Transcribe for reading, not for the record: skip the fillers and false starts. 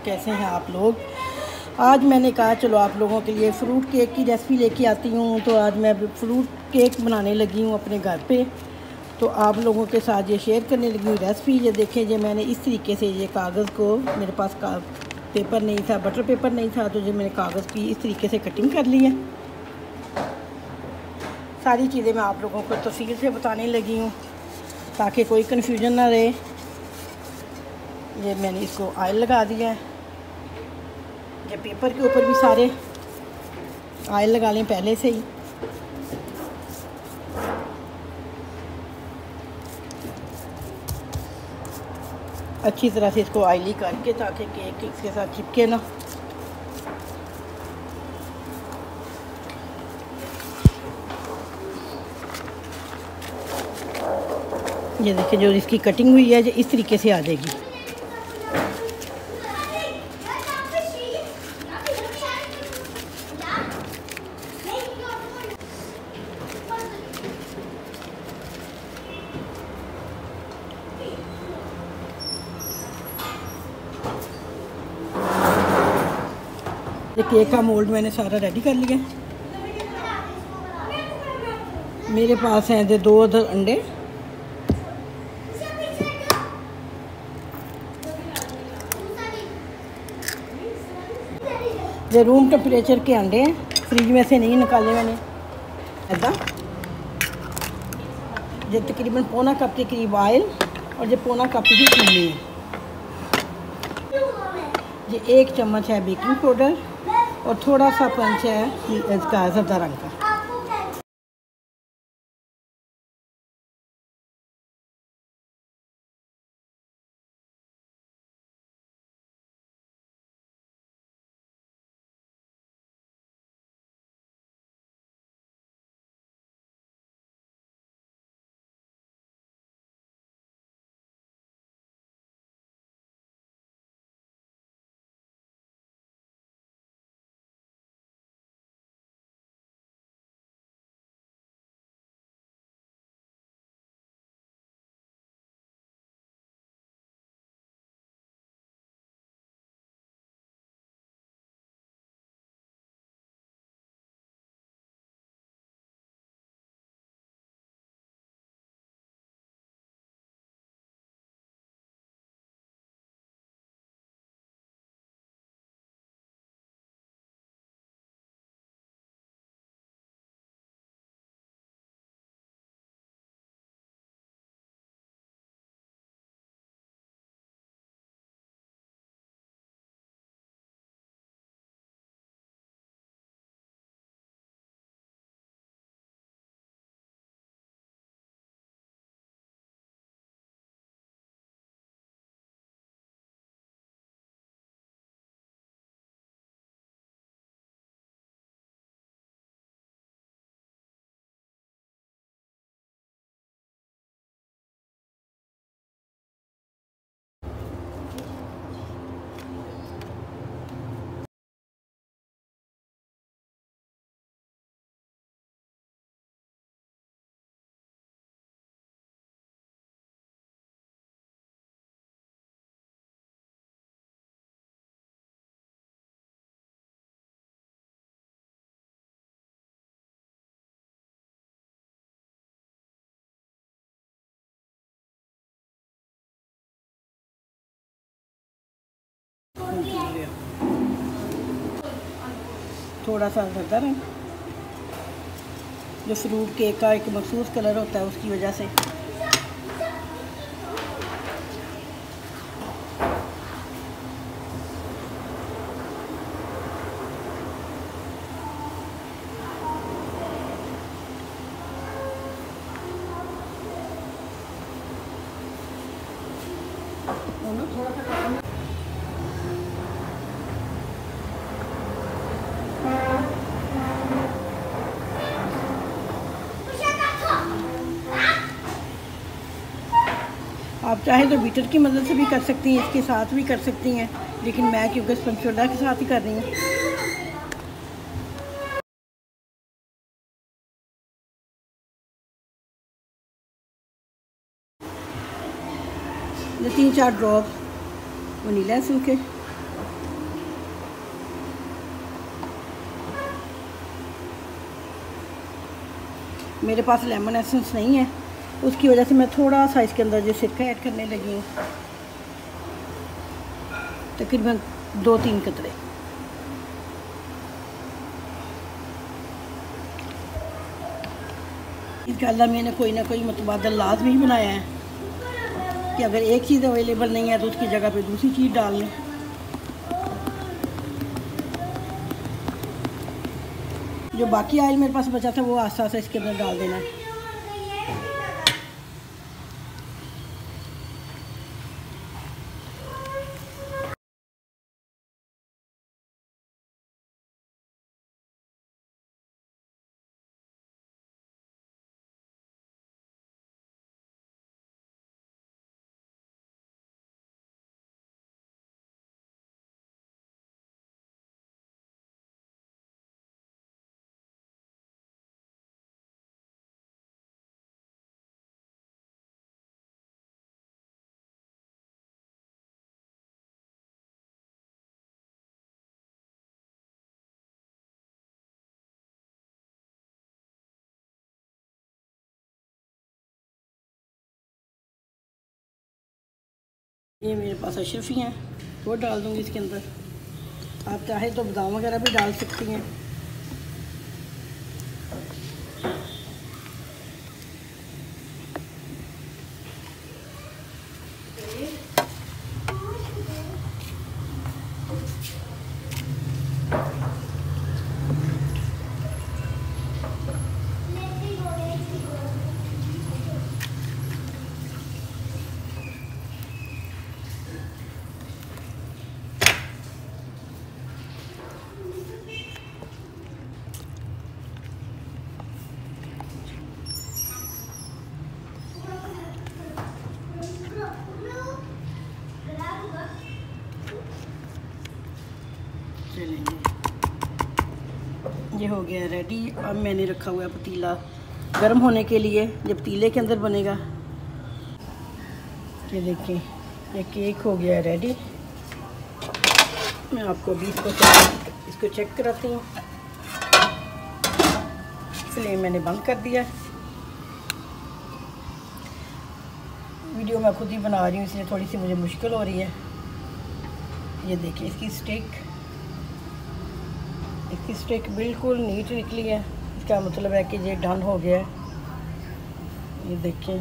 कैसे हैं आप लोग। आज मैंने कहा चलो आप लोगों के लिए फ़्रूट केक की रेसिपी लेके आती हूँ। तो आज मैं फ़्रूट केक बनाने लगी हूँ अपने घर पे। तो आप लोगों के साथ ये शेयर करने लगी हूँ रेसिपी। ये देखें, ये मैंने इस तरीके से ये कागज़ को, मेरे पास पेपर नहीं था, बटर पेपर नहीं था, तो जो मैंने कागज़ की इस तरीके से कटिंग कर ली है। सारी चीज़ें मैं आप लोगों को तफसील से बताने लगी हूँ ताकि कोई कन्फ्यूजन ना रहे। ये मैंने इसको ऑयल लगा दिया है। ये पेपर के ऊपर भी सारे ऑयल लगा लें पहले से ही। अच्छी तरह से इसको ऑयली करके ताकि केक इसके साथ चिपके ना। ये देखिए, जो इसकी कटिंग हुई है जो इस तरीके से आ जाएगी। ये केक का मोल्ड मैंने सारा रेडी कर लिया। मेरे पास हैं 2 अंडे, ये रूम टेम्परेचर के अंडे हैं, फ्रिज में से नहीं निकाले मैंने। ऐसा ये तकरीबन पौना कप के करीब ऑयल और ये पौना कप की चीनी है। ये 1 चम्मच है बेकिंग पाउडर और थोड़ा सा पंच है इसका ज़रदा रंग का। थोड़ा सा ज़रदा रंग, जो फ्रूट केक का एक मखसूस कलर होता है उसकी वजह से। आप चाहे तो बीटर की मदद से भी कर सकती हैं, इसके साथ भी कर सकती हैं, लेकिन मैं क्योंकि स्पंचोला के साथ ही कर रही हूँ। ये 3-4 ड्रॉप वनीला एसेंस के, मेरे पास लेमन एसेंस नहीं है, उसकी वजह से मैं थोड़ा सा इसके अंदर जो सिरका ऐड करने लगी हूँ, तकरीबन 2-3 कतरे। इंशाअल्लाह मैंने कोई ना कोई मुतबादल लाजमी बनाया है कि अगर एक चीज़ अवेलेबल नहीं है तो उसकी जगह पे दूसरी चीज़ डाल लें। जो बाकी ऑयल मेरे पास बचा था वो आस्ता आस्ता इसके अंदर डाल देना है। ये मेरे पास अशरफी हैं, वो डाल दूँगी इसके अंदर। आप चाहे तो बादाम वगैरह भी डाल सकती हैं। ये हो गया रेडी। अब मैंने रखा हुआ है पतीला गर्म होने के लिए, ये पतीले के अंदर बनेगा। ये देखें, ये केक हो गया रेडी। मैं आपको अभी इसको चेक कराती हूँ। फ्लेम मैंने बंद कर दिया। वीडियो मैं खुद ही बना रही हूँ इसलिए थोड़ी सी मुझे मुश्किल हो रही है। ये देखिए इसकी स्टिक बिल्कुल नीट निकली है। इसका मतलब है कि ये डन हो गया है। ये देखें,